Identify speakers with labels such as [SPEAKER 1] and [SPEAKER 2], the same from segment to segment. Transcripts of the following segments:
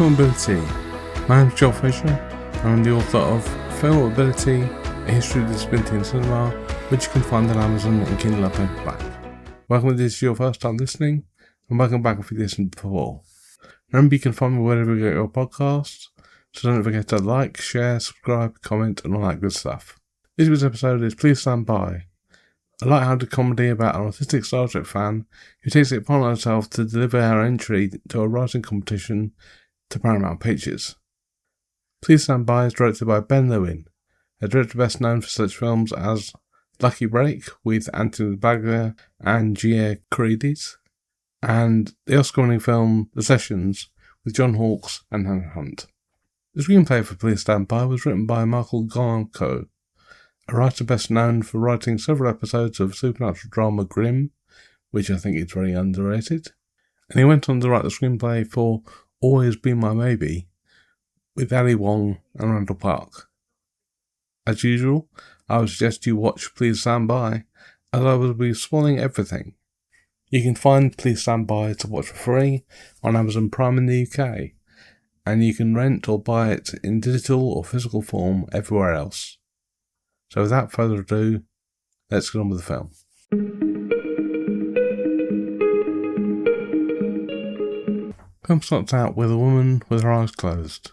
[SPEAKER 1] Filmability. My name is Joel Fisher, and I'm the author of Filmability, A History of Disability in Cinema, which you can find on Amazon and Kindle paperback. Welcome if this is your first time listening, and welcome back if you listened before. Remember, you can find me wherever you get your podcasts, so don't forget to like, share, subscribe, comment, and all that good stuff. This week's episode is Please Stand By, a light-hearted comedy about an autistic Star Trek fan who takes it upon herself to deliver her entry to a writing competition to Paramount Pictures. Please Stand By is directed by Ben Lewin, a director best known for such films as Lucky Break with Anthony Baglia and Gia Carides, and the Oscar-winning film The Sessions with John Hawkes and Hannah Hunt. The screenplay for Please Stand By was written by Michael Gonco, a writer best known for writing several episodes of supernatural drama Grimm, which I think is very underrated, and he went on to write the screenplay for Always Be My Maybe with Ali Wong and Randall Park. As usual, I would suggest you watch Please Stand By, as I will be spoiling everything. You can find Please Stand By to watch for free on Amazon Prime in the UK, and you can rent or buy it in digital or physical form everywhere else. So without further ado, let's get on with the film. The film starts out with a woman with her eyes closed.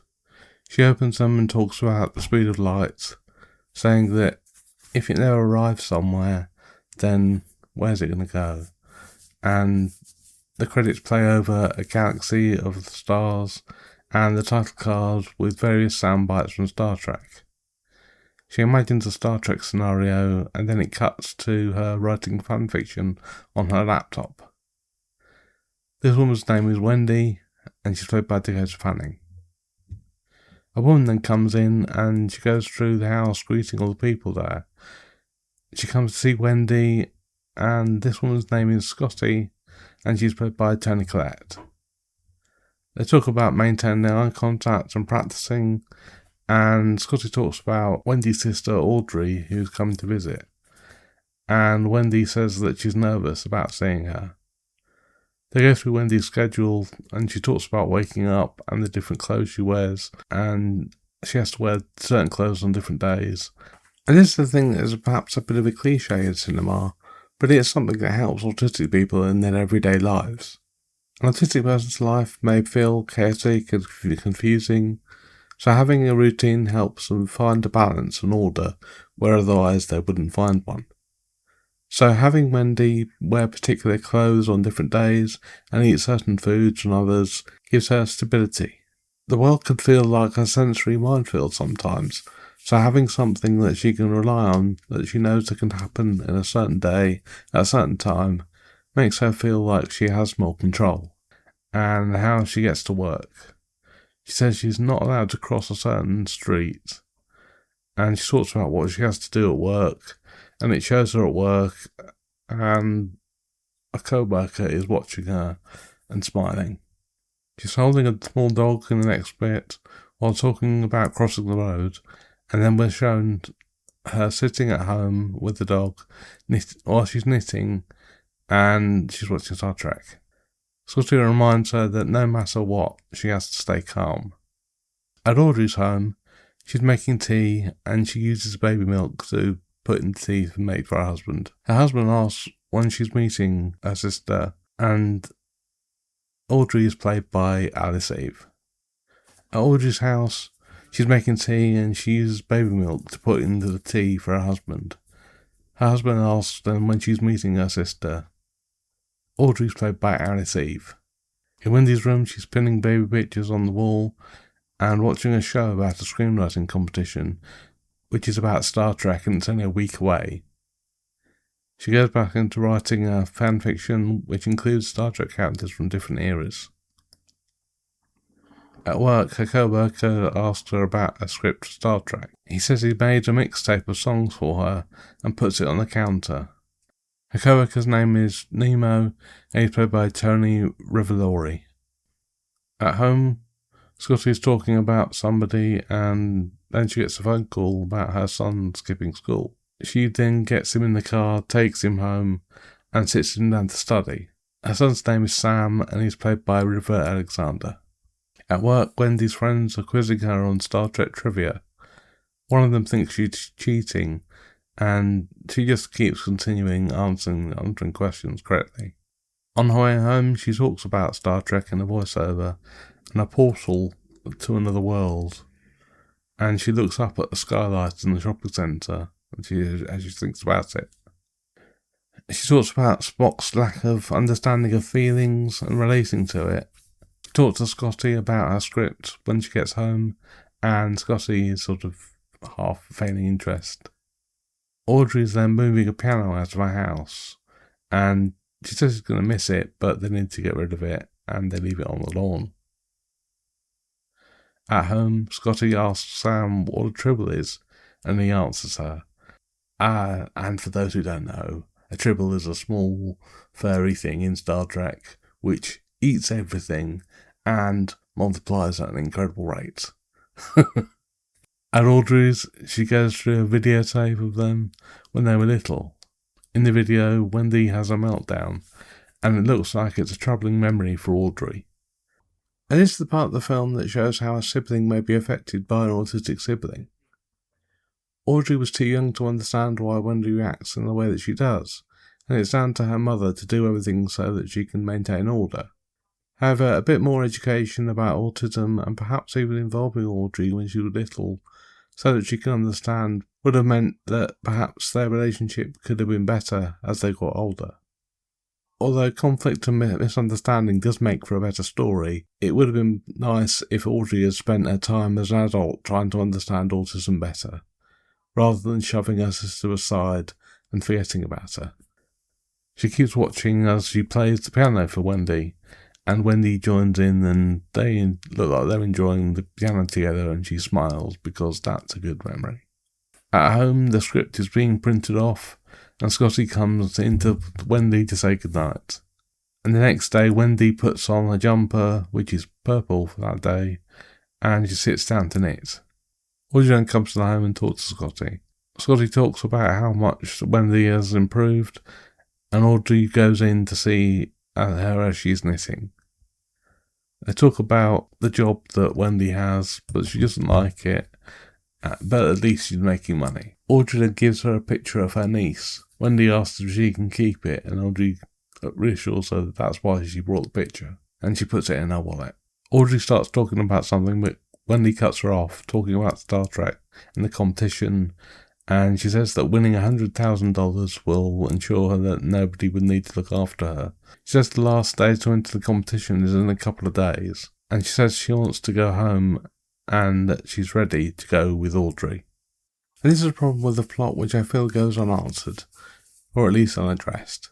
[SPEAKER 1] She opens them and talks about the speed of light, saying that if it never arrives somewhere, then where's it going to go? And the credits play over a galaxy of stars and the title card with various sound bites from Star Trek. She imagines a Star Trek scenario, and then it cuts to her writing fanfiction on her laptop. This woman's name is Wendy, and she's played by Dakota Fanning. A woman then comes in, and she goes through the house greeting all the people there. She comes to see Wendy, and this woman's name is Scotty, and she's played by Toni Collette. They talk about maintaining their eye contact and practicing, and Scotty talks about Wendy's sister Audrey, who's coming to visit. And Wendy says that she's nervous about seeing her. They go through Wendy's schedule, and she talks about waking up and the different clothes she wears, and she has to wear certain clothes on different days. And this is the thing that is perhaps a bit of a cliche in cinema, but it's something that helps autistic people in their everyday lives. An autistic person's life may feel chaotic and confusing, so having a routine helps them find a balance and order where otherwise they wouldn't find one. So having Wendy wear particular clothes on different days and eat certain foods on others gives her stability. The world can feel like a sensory minefield sometimes, so having something that she can rely on, that she knows that can happen in a certain day, at a certain time, makes her feel like she has more control. And how she gets to work. She says she's not allowed to cross a certain street, and she talks about what she has to do at work, and it shows her at work, and a co-worker is watching her and smiling. She's holding a small dog in the next bit while talking about crossing the road, and then we're shown her sitting at home with the dog while she's knitting, and she's watching Star Trek. Scotty reminds her that no matter what, she has to stay calm. At Audrey's home, she's making tea, and she uses baby milk to put in the tea made for her husband. Her husband asks when she's meeting her sister, and Audrey is played by Alice Eve. At Audrey's house, she's making tea, and she uses baby milk to put into the tea for her husband. Her husband asks them when she's meeting her sister. Audrey's played by Alice Eve. In Wendy's room, she's pinning baby pictures on the wall and watching a show about a screenwriting competition, which is about Star Trek, and it's only a week away. She goes back into writing a fanfiction which includes Star Trek characters from different eras. At work, her co-worker asks her about a script for Star Trek. He says he made a mixtape of songs for her and puts it on the counter. Her co-worker's name is Nemo, and he's played by Tony Revolori. At home, Scotty's talking about somebody, and then she gets a phone call about her son skipping school. She then gets him in the car, takes him home, and sits him down to study. Her son's name is Sam, and he's played by River Alexander. At work, Wendy's friends are quizzing her on Star Trek trivia. One of them thinks she's cheating, and she just keeps continuing answering questions correctly. On her way home, she talks about Star Trek in a voiceover and a portal to another world, and she looks up at the skylight in the shopping centre as she thinks about it. She talks about Spock's lack of understanding of feelings and relating to it. She talks to Scotty about her script when she gets home, and Scotty is sort of half feigning interest. Audrey is then moving a piano out of her house, and she says she's going to miss it, but they need to get rid of it, and they leave it on the lawn. At home, Scotty asks Sam what a tribble is, and he answers her. And for those who don't know, a tribble is a small, furry thing in Star Trek which eats everything and multiplies at an incredible rate. At Audrey's, she goes through a videotape of them when they were little. In the video, Wendy has a meltdown, and it looks like it's a troubling memory for Audrey. And this is the part of the film that shows how a sibling may be affected by an autistic sibling. Audrey was too young to understand why Wendy reacts in the way that she does, and it's down to her mother to do everything so that she can maintain order. However, a bit more education about autism, and perhaps even involving Audrey when she was little, so that she can understand, would have meant that perhaps their relationship could have been better as they got older. Although conflict and misunderstanding does make for a better story, it would have been nice if Audrey had spent her time as an adult trying to understand autism better, rather than shoving her sister aside and forgetting about her. She keeps watching as she plays the piano for Wendy, and Wendy joins in, and they look like they're enjoying the piano together, and she smiles because that's a good memory. At home, the script is being printed off, and Scotty comes into Wendy to say goodnight. And the next day, Wendy puts on a jumper, which is purple for that day, and she sits down to knit. Audrey then comes to the home and talks to Scotty. Scotty talks about how much Wendy has improved, and Audrey goes in to see her as she's knitting. They talk about the job that Wendy has, but she doesn't like it, but at least she's making money. Audrey then gives her a picture of her niece. Wendy asks if she can keep it, and Audrey reassures her that that's why she brought the picture, and she puts it in her wallet. Audrey starts talking about something, but Wendy cuts her off, talking about Star Trek and the competition, and she says that winning $100,000 will ensure her that nobody would need to look after her. She says the last day to enter the competition is in a couple of days, and she says she wants to go home and that she's ready to go with Audrey. And this is a problem with the plot which I feel goes unanswered, or at least unaddressed.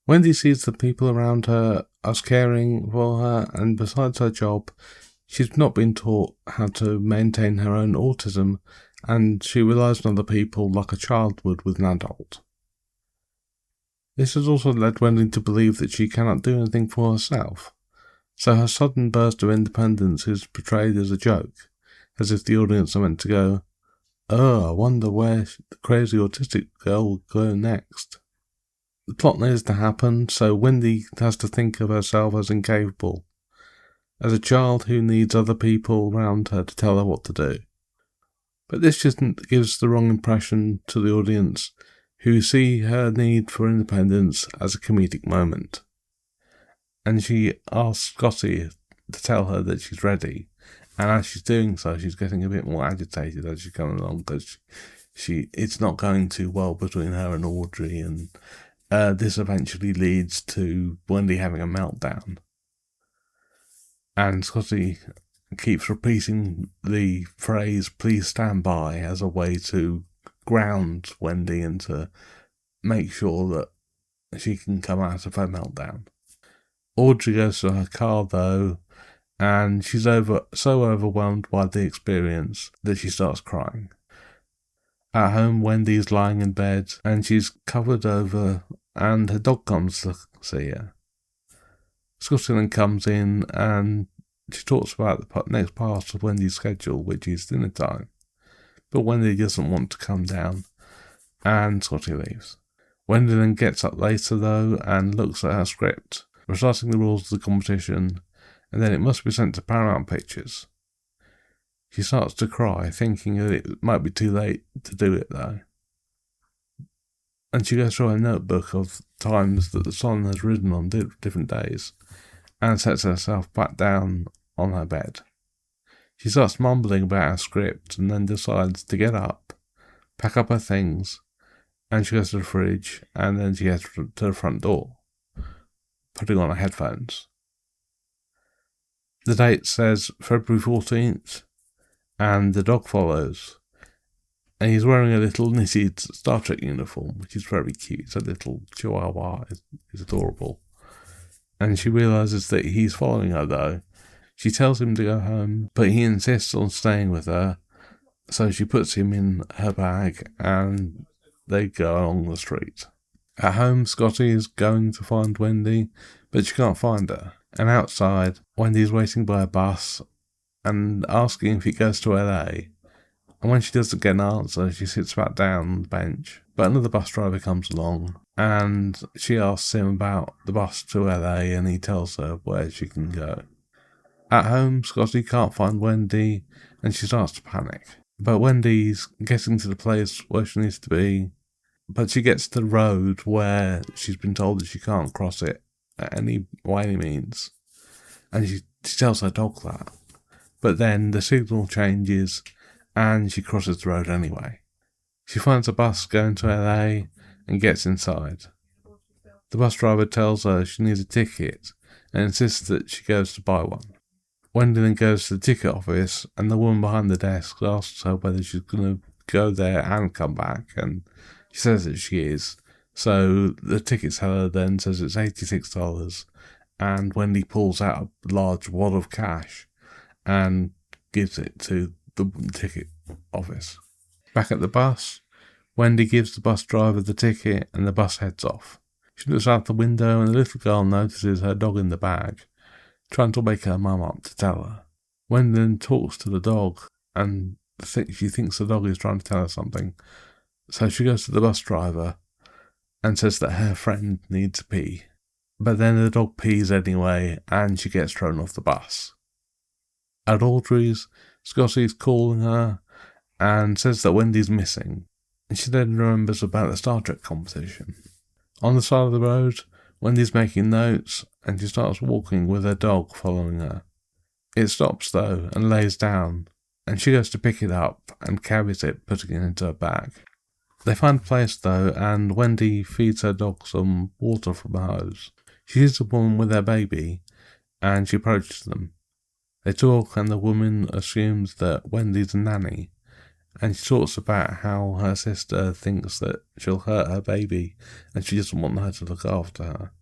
[SPEAKER 1] Wendy sees the people around her as caring for her, and besides her job, she's not been taught how to maintain her own autism, and she relies on other people like a child would with an adult. This has also led Wendy to believe that she cannot do anything for herself, so her sudden burst of independence is portrayed as a joke, as if the audience are meant to go, "Oh, I wonder where the crazy autistic girl will go next." The plot needs to happen, so Wendy has to think of herself as incapable, as a child who needs other people around her to tell her what to do. But this just gives the wrong impression to the audience, who see her need for independence as a comedic moment. And she asks Scotty to tell her that she's ready, and as she's doing so, she's getting a bit more agitated as she's coming along, because it's not going too well between her and Audrey, and this eventually leads to Wendy having a meltdown. And Scotty keeps repeating the phrase, "please stand by," as a way to ground Wendy and to make sure that she can come out of her meltdown. Audrey goes to her car though, and she's so overwhelmed by the experience that she starts crying. At home, Wendy is lying in bed and she's covered over, and her dog comes to see her. Scotty then comes in and she talks about the next part of Wendy's schedule, which is dinner time. But Wendy doesn't want to come down, and Scotty leaves. Wendy then gets up later though and looks at her script, reciting the rules of the competition, and then it must be sent to Paramount Pictures. She starts to cry, thinking that it might be too late to do it though. And she goes through a notebook of times that the sun has risen on different days, and sets herself back down on her bed. She starts mumbling about her script and then decides to get up, pack up her things, and she goes to the fridge, and then she gets to the front door, putting on her headphones. The date says February 14th, and the dog follows. And he's wearing a little knitted Star Trek uniform, which is very cute. It's a little chihuahua. It's adorable. And she realises that he's following her, though. She tells him to go home, but he insists on staying with her. So she puts him in her bag, and they go along the street. At home, Scotty is going to find Wendy, but she can't find her. And outside, Wendy's waiting by a bus and asking if he goes to LA. And when she doesn't get an answer, she sits back down on the bench. But another bus driver comes along, and she asks him about the bus to LA, and he tells her where she can go. At home, Scotty can't find Wendy, and she starts to panic. But Wendy's getting to the place where she needs to be, but she gets to the road where she's been told that she can't cross it by any means. And she tells her dog that. But then the signal changes, and she crosses the road anyway. She finds a bus going to LA and gets inside. The bus driver tells her she needs a ticket and insists that she goes to buy one. Wendy then goes to the ticket office, and the woman behind the desk asks her whether she's going to go there and come back, and she says that she is. So the ticket seller then says it's $86, and Wendy pulls out a large wad of cash and gives it to the ticket office. Back at the bus, Wendy gives the bus driver the ticket, and the bus heads off. She looks out the window, and the little girl notices her dog in the bag, trying to wake her mum up to tell her. Wendy then talks to the dog, and she thinks the dog is trying to tell her something. So she goes to the bus driver and says that her friend needs a pee. But then the dog pees anyway, and she gets thrown off the bus. At Audrey's, Scotty's calling her and says that Wendy's missing, and she then remembers about the Star Trek competition. On the side of the road, Wendy's making notes, and she starts walking with her dog following her. It stops though and lays down, and she goes to pick it up and carries it, putting it into her bag. They find a place though, and Wendy feeds her dog some water from a hose. She sees a woman with her baby, and she approaches them. They talk, and the woman assumes that Wendy's a nanny, and she talks about how her sister thinks that she'll hurt her baby, and she doesn't want her to look after her.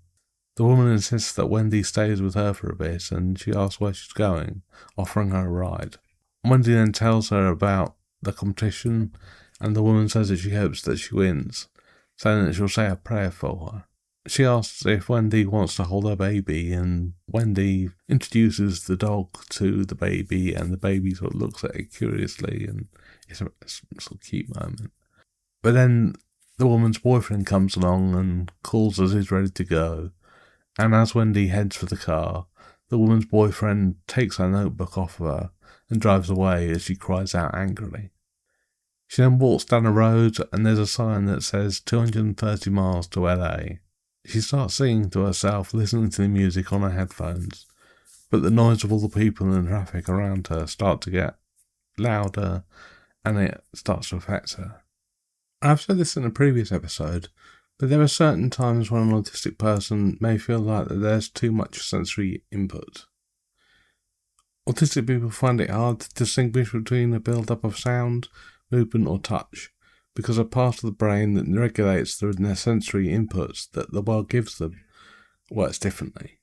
[SPEAKER 1] The woman insists that Wendy stays with her for a bit, and she asks where she's going, offering her a ride. Wendy then tells her about the competition, and the woman says that she hopes that she wins, saying that she'll say a prayer for her. She asks if Wendy wants to hold her baby, and Wendy introduces the dog to the baby, and the baby sort of looks at it curiously, and it's a sort of cute moment. But then the woman's boyfriend comes along and calls as he's ready to go, and as Wendy heads for the car, the woman's boyfriend takes her notebook off of her and drives away as she cries out angrily. She then walks down a road, and there's a sign that says 230 miles to LA. She starts singing to herself, listening to the music on her headphones, but the noise of all the people in the traffic around her start to get louder, and it starts to affect her. I've said this in a previous episode, but there are certain times when an autistic person may feel like that there's too much sensory input. Autistic people find it hard to distinguish between a build-up of sound, movement or touch, because a part of the brain that regulates the sensory inputs that the world gives them works differently.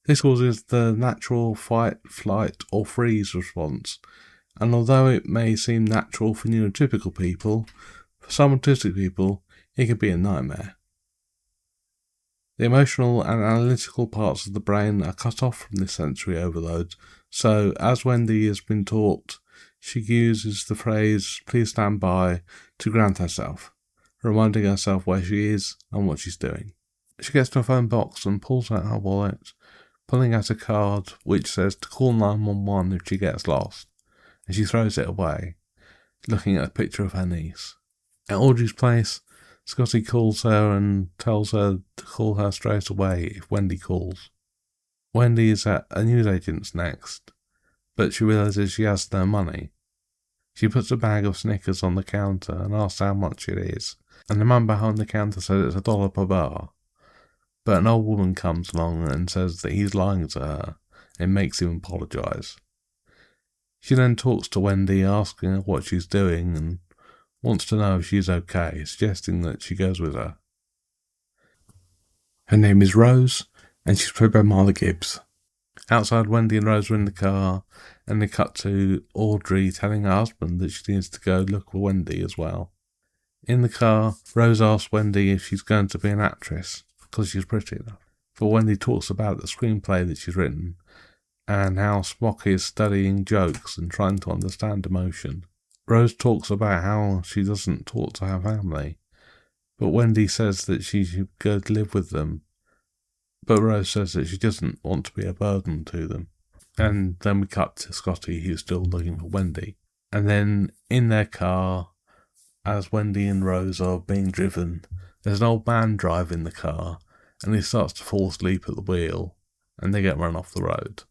[SPEAKER 1] This causes the natural fight, flight or freeze response, and although it may seem natural for neurotypical people, for some autistic people it can be a nightmare. The emotional and analytical parts of the brain are cut off from this sensory overload, so as Wendy has been taught, she uses the phrase, "please stand by," to ground herself, reminding herself where she is and what she's doing. She gets to her phone box and pulls out her wallet, pulling out a card which says to call 911 if she gets lost, and she throws it away, looking at a picture of her niece. At Audrey's place, Scotty calls her and tells her to call her straight away if Wendy calls. Wendy is at a newsagent's next, but she realises she has no money. She puts a bag of Snickers on the counter and asks how much it is, and the man behind the counter says it's $1 per bar. But an old woman comes along and says that he's lying to her and makes him apologise. She then talks to Wendy, asking her what she's doing and wants to know if she's okay, suggesting that she goes with her. Her name is Rose, and she's played by Marla Gibbs. Outside, Wendy and Rose are in the car, and they cut to Audrey telling her husband that she needs to go look for Wendy as well. In the car, Rose asks Wendy if she's going to be an actress, because she's pretty enough. For Wendy talks about the screenplay that she's written, and how Spock is studying jokes and trying to understand emotion. Rose talks about how she doesn't talk to her family, but Wendy says that she should go to live with them. But Rose says that she doesn't want to be a burden to them. And then we cut to Scotty, who's still looking for Wendy. And then in their car, as Wendy and Rose are being driven, there's an old man driving the car, and he starts to fall asleep at the wheel, and they get run off the road.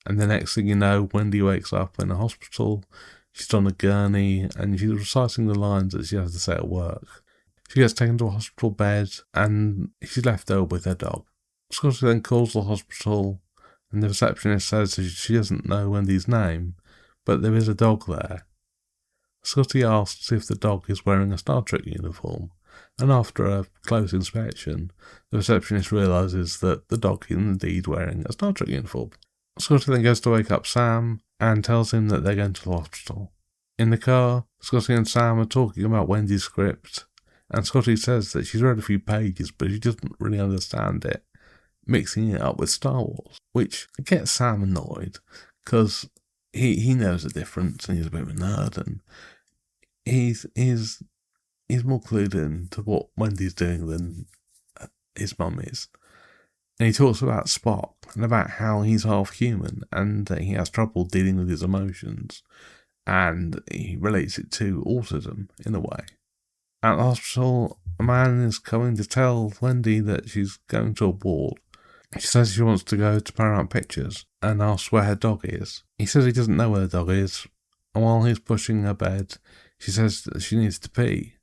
[SPEAKER 1] And the next thing you know, Wendy wakes up in a hospital. She's on a gurney, and she's reciting the lines that she has to say at work. She gets taken to a hospital bed, and she's left there with her dog. Scotty then calls the hospital, and the receptionist says that she doesn't know Wendy's name, but there is a dog there. Scotty asks if the dog is wearing a Star Trek uniform, and after a close inspection, the receptionist realises that the dog is indeed wearing a Star Trek uniform. Scotty then goes to wake up Sam, and tells him that they're going to the hospital. In the car, Scotty and Sam are talking about Wendy's script, and Scotty says that she's read a few pages, but she doesn't really understand it, mixing it up with Star Wars, which gets Sam annoyed, because he knows the difference, and he's a bit of a nerd, and he's more clued in to what Wendy's doing than his mum is. And he talks about Spock, and about how he's half human, and that he has trouble dealing with his emotions, and he relates it to autism, in a way. At the hospital, a man is coming to tell Wendy that she's going to a ward. She says she wants to go to Paramount Pictures, and asks where her dog is. He says he doesn't know where the dog is, and while he's pushing her bed, she says that she needs to pee.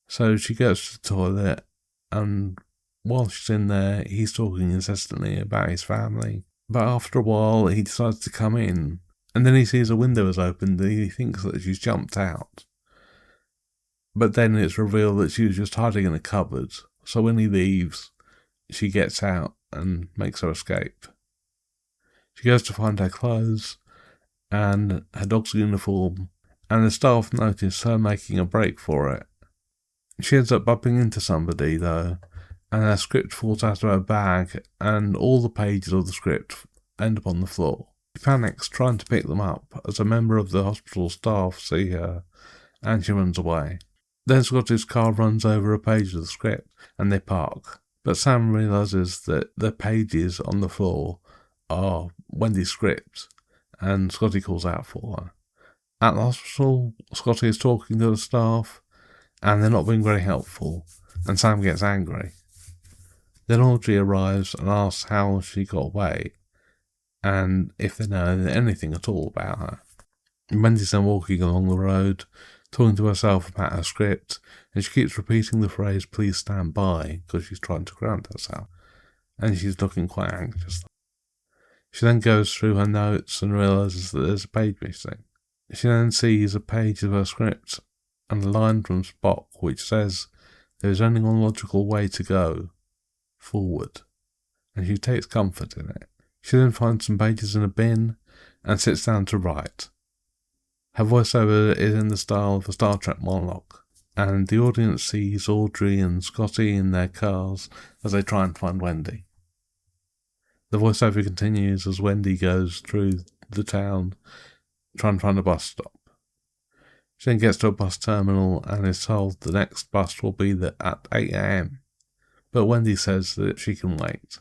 [SPEAKER 1] So she goes to the toilet, and while she's in there, he's talking incessantly about his family. But after a while, he decides to come in, and then he sees a window is opened, and he thinks that she's jumped out. But then it's revealed that she was just hiding in a cupboard, so when he leaves, she gets out and makes her escape. She goes to find her clothes, and her dog's uniform, and the staff notice her making a break for it. She ends up bumping into somebody, though, and her script falls out of her bag, and all the pages of the script end up on the floor. She panics, trying to pick them up, as a member of the hospital staff see her, and she runs away. Then Scotty's car runs over a page of the script, and they park. But Sam realises that the pages on the floor are Wendy's script, and Scotty calls out for her. At the hospital, Scotty is talking to the staff, and they're not being very helpful, and Sam gets angry. Then Audrey arrives and asks how she got away, and if they know anything at all about her. Wendy's then walking along the road, talking to herself about her script, and she keeps repeating the phrase, "Please stand by," because she's trying to ground herself, and she's looking quite anxious. She then goes through her notes and realises that there's a page missing. She then sees a page of her script and a line from Spock which says, "There is only one logical way to go, forward," and she takes comfort in it. She then finds some pages in a bin and sits down to write. Her voiceover is in the style of a Star Trek monologue, and the audience sees Audrey and Scotty in their cars as they try and find Wendy. The voiceover continues as Wendy goes through the town trying to find a bus stop. She then gets to a bus terminal and is told the next bus will be at 8 a.m, but Wendy says that she can wait.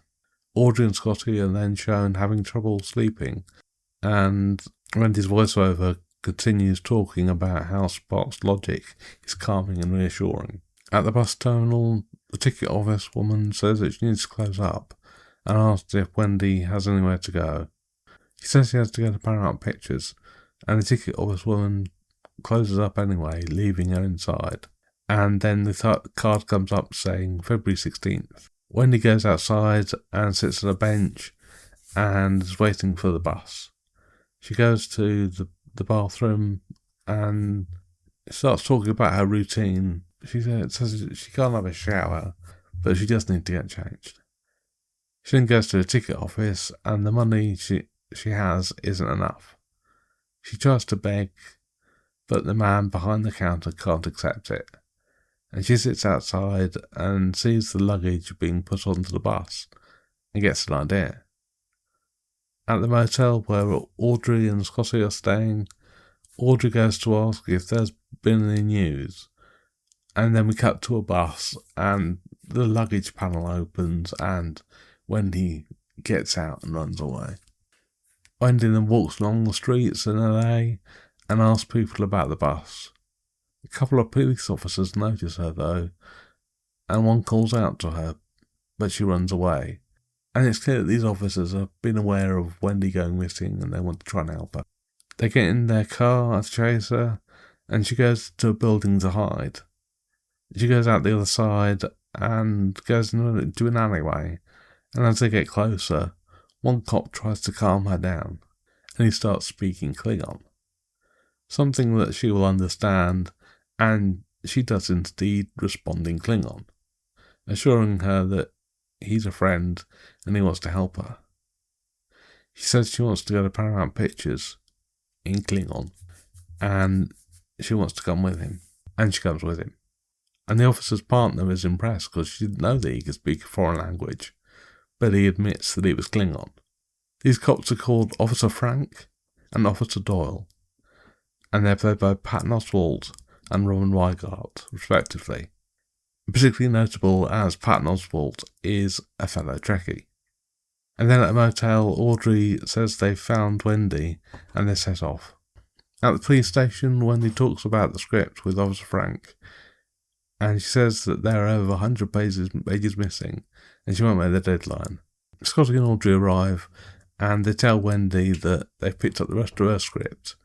[SPEAKER 1] Audrey and Scotty are then shown having trouble sleeping, and Wendy's voiceover continues talking about how Spark's logic is calming and reassuring. At the bus terminal, the ticket office woman says that she needs to close up and asks if Wendy has anywhere to go. She says she has to go to Paramount Pictures, and the ticket office woman closes up anyway, leaving her inside. And then the card comes up saying February 16th. Wendy goes outside and sits on a bench and is waiting for the bus. She goes to the bathroom and starts talking about her routine. She says she can't have a shower, but she just needs to get changed. She then goes to the ticket office, and the money she has isn't enough. She tries to beg, but the man behind the counter can't accept it. And she sits outside and sees the luggage being put onto the bus and gets an idea. At the motel where Audrey and Scotty are staying, Audrey goes to ask if there's been any news. And then we cut to a bus and the luggage panel opens and Wendy gets out and runs away. Wendy then walks along the streets in LA and asks people about the bus. A couple of police officers notice her though, and one calls out to her, but she runs away. And it's clear that these officers have been aware of Wendy going missing and they want to try and help her. They get in their car to chase her, and she goes to a building to hide. She goes out the other side and goes into an alleyway, and as they get closer, one cop tries to calm her down, and he starts speaking Klingon. Something that she will understand, and she does indeed respond in Klingon, assuring her that he's a friend and he wants to help her. She says she wants to go to Paramount Pictures in Klingon, and she wants to come with him, and she comes with him. And the officer's partner is impressed because she didn't know that he could speak a foreign language, but he admits that it was Klingon. These cops are called Officer Frank and Officer Doyle, and they're played by Patton Oswalt and Robin Weigart, respectively. Particularly notable as Patton Oswalt is a fellow Trekkie. And then at a motel, Audrey says they've found Wendy and they set off. At the police station, Wendy talks about the script with Officer Frank, and she says that there are over 100 pages missing, and she won't make the deadline. Scotty and Audrey arrive, and they tell Wendy that they've picked up the rest of her script,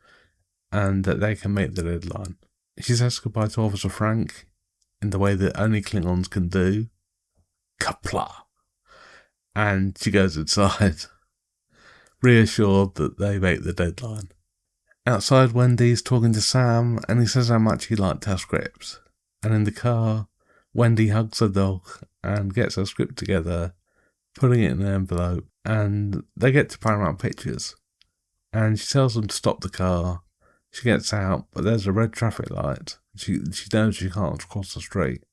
[SPEAKER 1] and that they can make the deadline. She says goodbye to Officer Frank in the way that only Klingons can do. Kapla! And she goes inside, reassured that they make the deadline. Outside, Wendy's talking to Sam, and he says how much he liked her script. And in the car, Wendy hugs her dog and gets her script together, putting it in an envelope, and they get to Paramount Pictures. And she tells them to stop the car. She gets out, but there's a red traffic light. She knows she can't cross the street.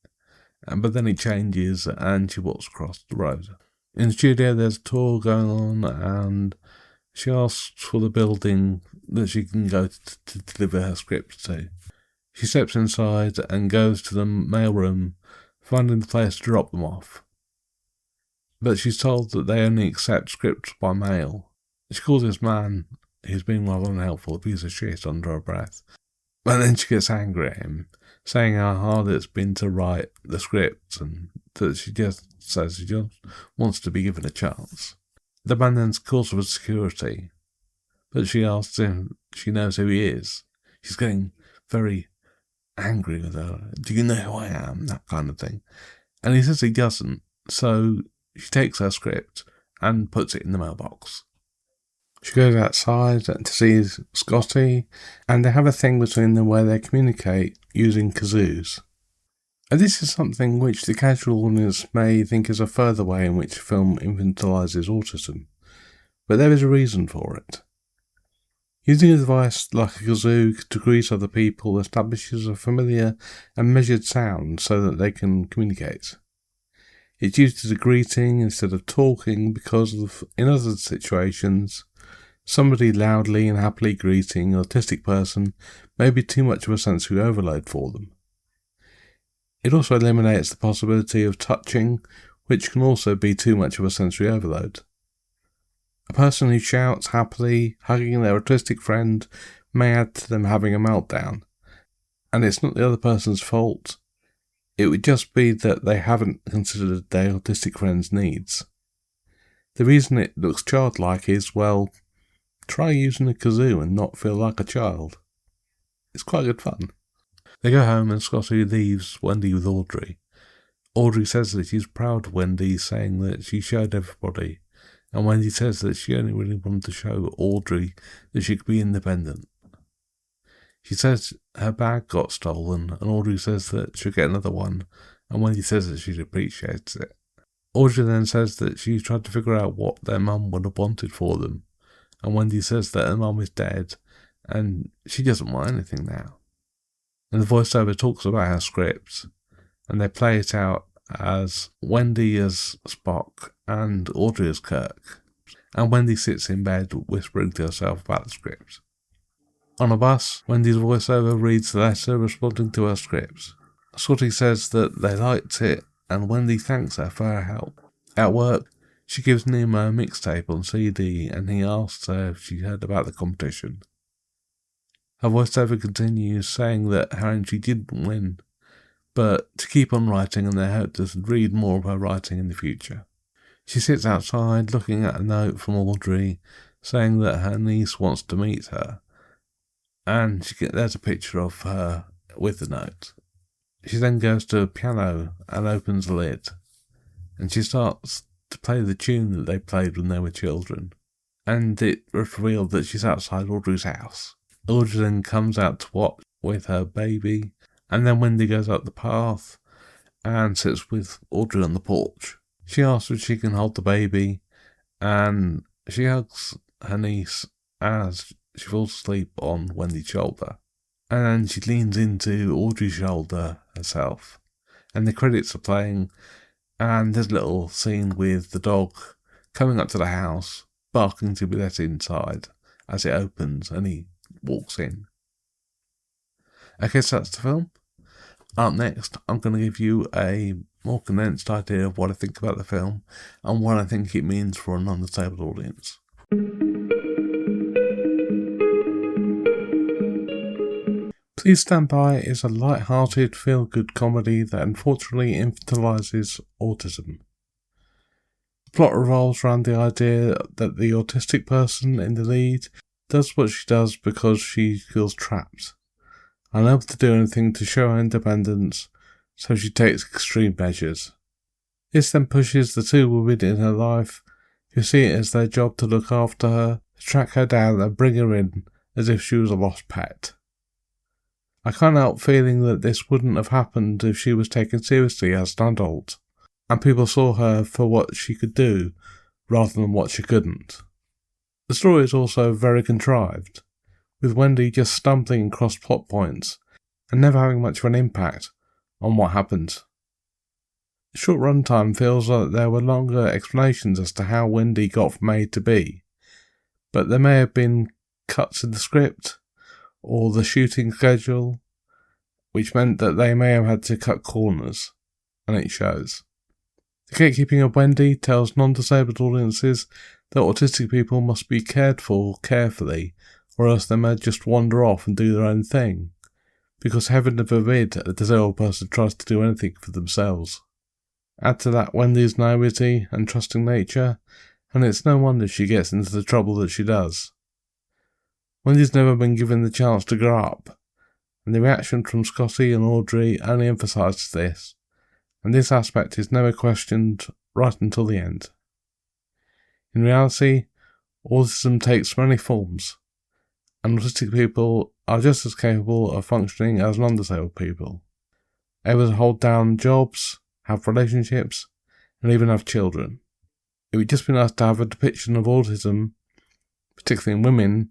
[SPEAKER 1] But then it changes, and she walks across the road. In the studio, there's a tour going on, and she asks for the building that she can go to deliver her script to. She steps inside and goes to the mailroom, finding the place to drop them off. But she's told that they only accept scripts by mail. She calls this man, who's being rather unhelpful, a piece of shit under her breath. And then she gets angry at him, saying how hard it's been to write the script, and that she just says she just wants to be given a chance. The man then calls for security, but she asks him if she knows who he is. She's getting very angry with her. Do you know who I am? That kind of thing. And he says he doesn't, so she takes her script and puts it in the mailbox. She goes outside to see Scotty, and they have a thing between them where they communicate using kazoos. And this is something which the casual audience may think is a further way in which the film infantilizes autism, but there is a reason for it. Using a device like a kazoo to greet other people establishes a familiar and measured sound so that they can communicate. It's used as a greeting instead of talking because in other situations, somebody loudly and happily greeting an autistic person may be too much of a sensory overload for them. It also eliminates the possibility of touching which can also be too much of a sensory overload. A person who shouts happily, hugging their autistic friend, may add to them having a meltdown, and it's not the other person's fault. It would just be that they haven't considered their autistic friend's needs. The reason it looks childlike is, well, try using a kazoo and not feel like a child. It's quite good fun. They go home and Scotty leaves Wendy with Audrey. Audrey says that she's proud of Wendy, saying that she showed everybody, and Wendy says that she only really wanted to show Audrey that she could be independent. She says her bag got stolen, and Audrey says that she'll get another one, and Wendy says that she appreciates it. Audrey then says that she tried to figure out what their mum would have wanted for them, and Wendy says that her mum is dead, and she doesn't want anything now. And the voiceover talks about her scripts, and they play it out as Wendy as Spock and Audrey as Kirk, and Wendy sits in bed whispering to herself about the script. On a bus, Wendy's voiceover reads the letter responding to her scripts. Scotty says that they liked it, and Wendy thanks her for her help. At work, she gives Nemo a mixtape on CD, and he asks her if she heard about the competition. Her voiceover continues, saying that her entry didn't win, but to keep on writing and they hope to read more of her writing in the future. She sits outside looking at a note from Audrey, saying that her niece wants to meet her, and there's a picture of her with the note. She then goes to a piano and opens the lid, and she starts to play the tune that they played when they were children, and it revealed that she's outside Audrey's house. Audrey then comes out to watch with her baby, and then Wendy goes up the path and sits with Audrey on the porch. She asks if she can hold the baby, and she hugs her niece as she falls asleep on Wendy's shoulder. And then she leans into Audrey's shoulder herself, and the credits are playing, and there's a little scene with the dog coming up to the house, barking to be let inside as it opens and he walks in. Okay, so that's the film. Up next, I'm going to give you a more condensed idea of what I think about the film and what I think it means for a non-disabled audience. Please Stand By is a light-hearted, feel-good comedy that unfortunately infantilizes autism. The plot revolves around the idea that the autistic person in the lead does what she does because she feels trapped, unable to do anything to show her independence, so she takes extreme measures. This then pushes the two women in her life who see it as their job to look after her, to track her down and bring her in as if she was a lost pet. I can't help feeling that this wouldn't have happened if she was taken seriously as an adult, and people saw her for what she could do rather than what she couldn't. The story is also very contrived, with Wendy just stumbling across plot points and never having much of an impact on what happens. The short runtime feels like there were longer explanations as to how Wendy got from A to B, but there may have been cuts in the script or the shooting schedule, which meant that they may have had to cut corners, and it shows. The gatekeeping of Wendy tells non-disabled audiences that autistic people must be cared for carefully, or else they may just wander off and do their own thing, because heaven forbid a disabled person tries to do anything for themselves. Add to that Wendy's naivety and trusting nature, and it's no wonder she gets into the trouble that she does. Wendy's never been given the chance to grow up, and the reaction from Scotty and Audrey only emphasises this, and this aspect is never questioned right until the end. In reality, autism takes many forms, and autistic people are just as capable of functioning as non-disabled people, able to hold down jobs, have relationships, and even have children. It would just be nice to have a depiction of autism, particularly in women,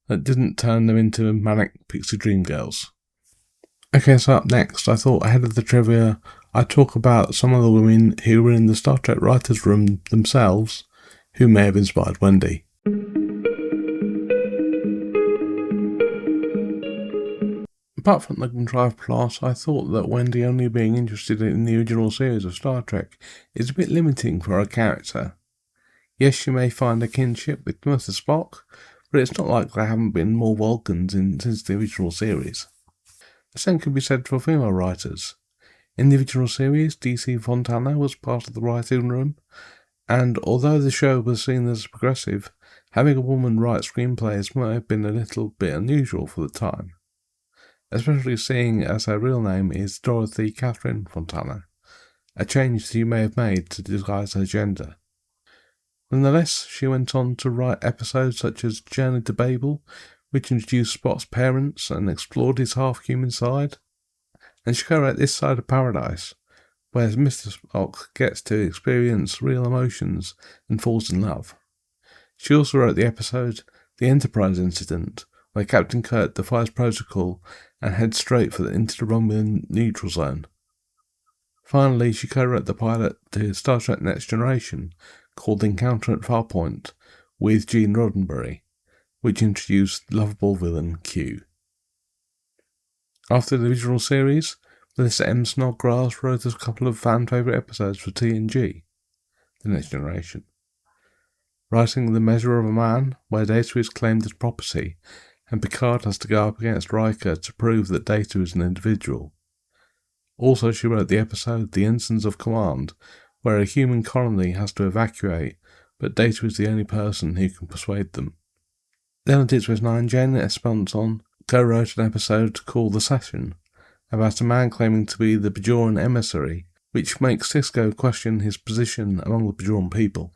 [SPEAKER 1] that didn't turn them into Manic Pixie Dreamgirls. Okay, so up next, I thought ahead of the trivia, I'd talk about some of the women who were in the Star Trek writers' room themselves, who may have inspired Wendy. Apart from the contrived plot, I thought that Wendy only being interested in the original series of Star Trek is a bit limiting for her character. Yes, she may find a kinship with Mr. Spock, but it's not like there haven't been more Vulcans since the original series. The same could be said for female writers. In the original series, DC Fontana was part of the writing room, and although the show was seen as progressive, having a woman write screenplays might have been a little bit unusual for the time, especially seeing as her real name is Dorothy Catherine Fontana, a change she may have made to disguise her gender. Nonetheless, she went on to write episodes such as Journey to Babel, which introduced Spock's parents and explored his half-human side, and she co-wrote This Side of Paradise, where Mr. Spock gets to experience real emotions and falls in love. She also wrote the episode The Enterprise Incident, where Captain Kirk defies protocol and heads straight into the Romulan neutral zone. Finally, she co-wrote the pilot to Star Trek Next Generation, called Encounter at Farpoint, with Gene Roddenberry, which introduced lovable villain Q. After the original series, Melissa M. Snodgrass wrote a couple of fan-favourite episodes for TNG, The Next Generation. Writing The Measure of a Man, where Data is claimed as property, and Picard has to go up against Riker to prove that Data is an individual. Also, she wrote the episode The Ensigns of Command, where a human colony has to evacuate, but Data is the only person who can persuade them. Then on Deep Space Nine, Jane Espenson co-wrote an episode called The Session, about a man claiming to be the Bajoran emissary, which makes Sisko question his position among the Bajoran people.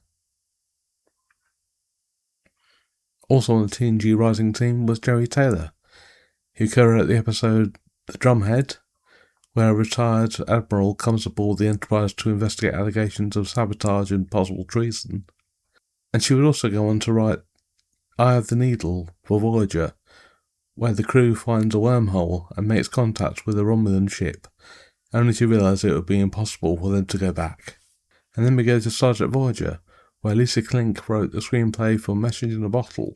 [SPEAKER 1] Also on the TNG writing team was Jerry Taylor, who co-wrote the episode The Drumhead, where a retired admiral comes aboard the Enterprise to investigate allegations of sabotage and possible treason. And she would also go on to write Eye of the Needle for Voyager, where the crew finds a wormhole and makes contact with a Romulan ship, only to realise it would be impossible for them to go back. And then we go to Star Trek Voyager, where Lisa Klink wrote the screenplay for Message in a Bottle,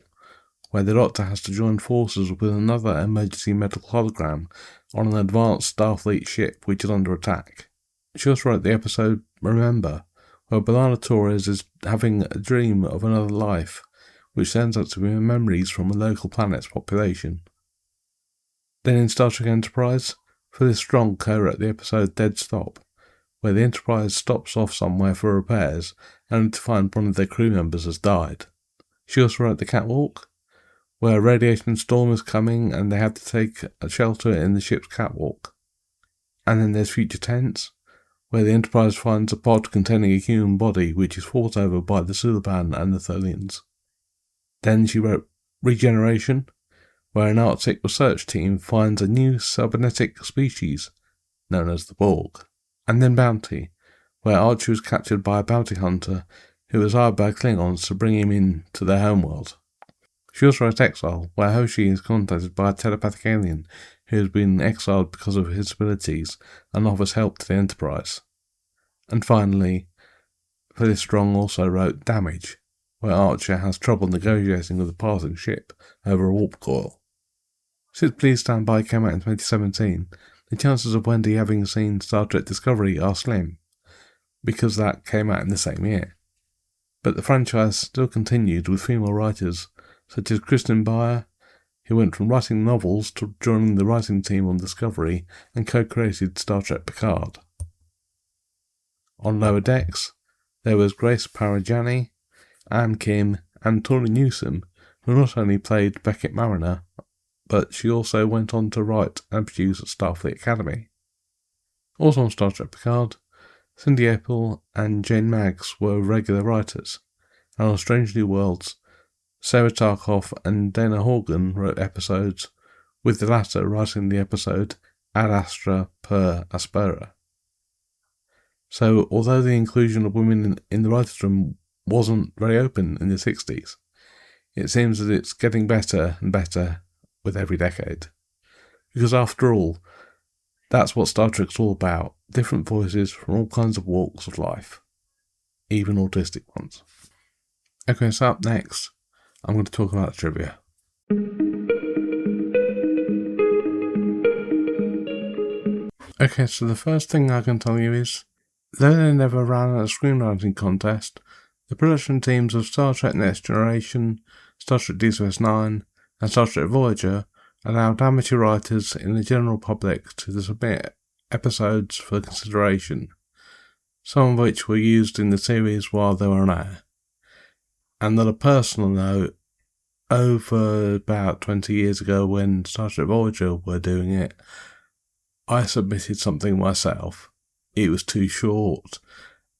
[SPEAKER 1] where the Doctor has to join forces with another emergency medical hologram on an advanced Starfleet ship which is under attack. She also wrote the episode Remember, where B'Elanna Torres is having a dream of another life, which turns out to be memories from a local planet's population. Then in Star Trek Enterprise, Phyllis Strong co-wrote the episode Dead Stop, where the Enterprise stops off somewhere for repairs, only to find one of their crew members has died. She also wrote The Catwalk, where a radiation storm is coming and they have to take a shelter in the ship's catwalk. And then there's Future Tense, where the Enterprise finds a pod containing a human body which is fought over by the Suliban and the Tholians. Then she wrote Regeneration, where an Arctic research team finds a new cybernetic species, known as the Borg. And then Bounty, where Archer is captured by a bounty hunter who is hired by Klingons to bring him in to their homeworld. She also wrote Exile, where Hoshi is contacted by a telepathic alien who has been exiled because of his abilities and offers help to the Enterprise. And finally, Phyllis Strong also wrote Damage, where Archer has trouble negotiating with a passing ship over a warp coil. Since Please Stand By came out in 2017, the chances of Wendy having seen Star Trek Discovery are slim, because that came out in the same year. But the franchise still continued with female writers such as Kristen Beyer, who went from writing novels to joining the writing team on Discovery and co-created Star Trek Picard. On Lower Decks, there was Grace Parajani, Anne Kim, and Tori Newsom, who not only played Beckett Mariner, but she also went on to write and produce at Starfleet Academy. Also on Star Trek Picard, Cindy Apple and Jane Maggs were regular writers, and on Strange New Worlds, Sarah Tarkoff and Dana Horgan wrote episodes, with the latter writing the episode Ad Astra per Aspera. So, although the inclusion of women in the writers' room wasn't very open in the 60s, it seems that it's getting better and better with every decade. Because after all, that's what Star Trek's all about, different voices from all kinds of walks of life, even autistic ones. Okay, so up next, I'm going to talk about trivia. Okay, so the first thing I can tell you is, though they never ran a screenwriting contest, the production teams of Star Trek Next Generation, Star Trek Deep Space Nine, and Star Trek Voyager allowed amateur writers in the general public to submit episodes for consideration, some of which were used in the series while they were on air. And on a personal note, over about 20 years ago when Star Trek Voyager were doing it, I submitted something myself. It was too short,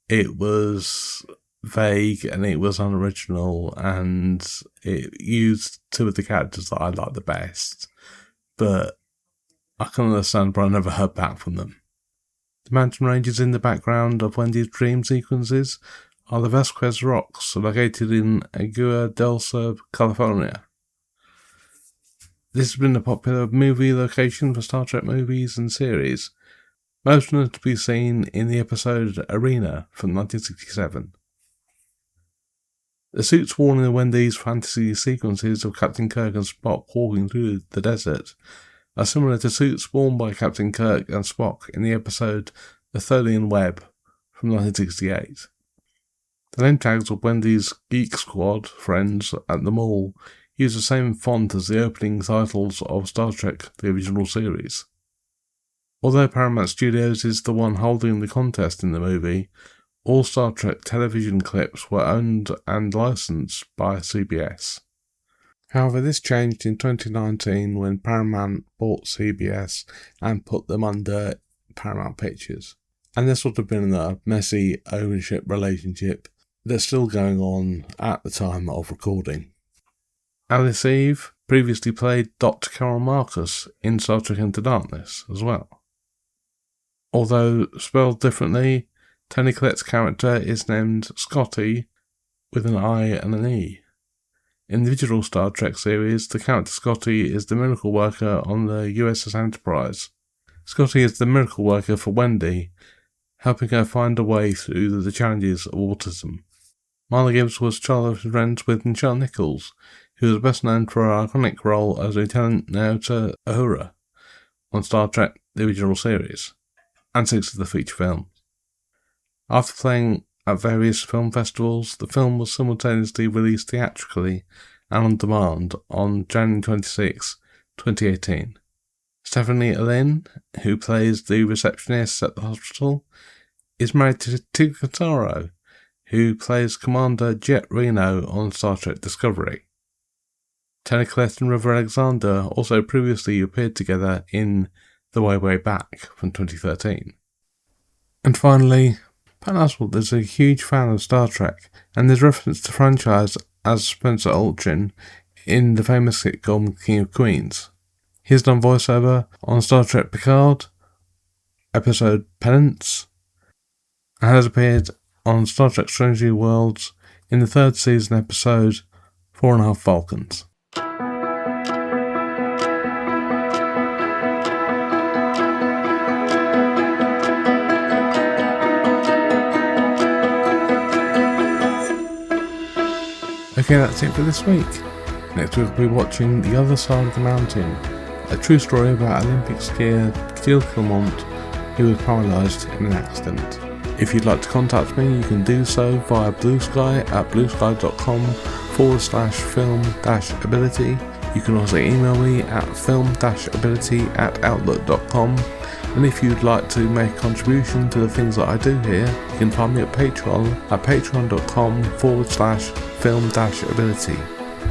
[SPEAKER 1] it was vague, and it was unoriginal, and it used two of the characters that I liked the best, but I can understand why I never heard back from them. The mountain ranges in the background of Wendy's dream sequences are the Vasquez Rocks, located in Agua Dulce, California. This has been a popular movie location for Star Trek movies and series, most notably seen in the episode Arena from 1967. The suits worn in the Wendy's fantasy sequences of Captain Kirk and Spock walking through the desert are similar to suits worn by Captain Kirk and Spock in the episode The Tholian Web from 1968. The name tags of Wendy's Geek Squad friends at the mall use the same font as the opening titles of Star Trek, the original series. Although Paramount Studios is the one holding the contest in the movie, all Star Trek television clips were owned and licensed by CBS. However, this changed in 2019 when Paramount bought CBS and put them under Paramount Pictures. And this would have been a messy ownership relationship that's still going on at the time of recording. Alice Eve previously played Dr. Carol Marcus in Star Trek Into Darkness as well. Although spelled differently, Toni Collette's character is named Scotty with an I and an E. In the original Star Trek series, the character Scotty is the miracle worker on the USS Enterprise. Scotty is the miracle worker for Wendy, helping her find a way through the challenges of autism. Marla Gibbs was childhood friends with Nichelle Nichols, who was best known for her iconic role as Lieutenant Naota Uhura on Star Trek, the original series, and 6 of the feature films. After playing at various film festivals, the film was simultaneously released theatrically and on demand on January 26, 2018. Stephanie Lynn, who plays the receptionist at the hospital, is married to Tig Notaro, who plays Commander Jet Reno on Star Trek Discovery. Toni Collette and River Alexander also previously appeared together in The Way Way Back from 2013. And finally, Pat Oswalt is a huge fan of Star Trek, and is referenced to the franchise as Spencer Ultron in the famous sitcom King of Queens. He has done voiceover on Star Trek Picard, episode Penance, and has appeared on Star Trek Strange New Worlds in the 3rd season episode 4.5 Vulcans. Okay, that's it for this week. Next week we'll be watching The Other Side of the Mountain, a true story about Olympic skier Gilles Clement, who was paralysed in an accident. If you'd like to contact me, you can do so via Bluesky at bluesky.com/film-ability. You can also email me at film-ability@outlook.com. And if you'd like to make a contribution to the things that I do here, you can find me at Patreon at patreon.com/film-ability.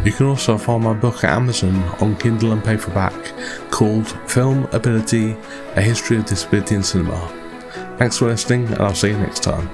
[SPEAKER 1] You can also find my book at Amazon on Kindle and paperback called Film Ability, A History of Disability in Cinema. Thanks for listening, and I'll see you next time.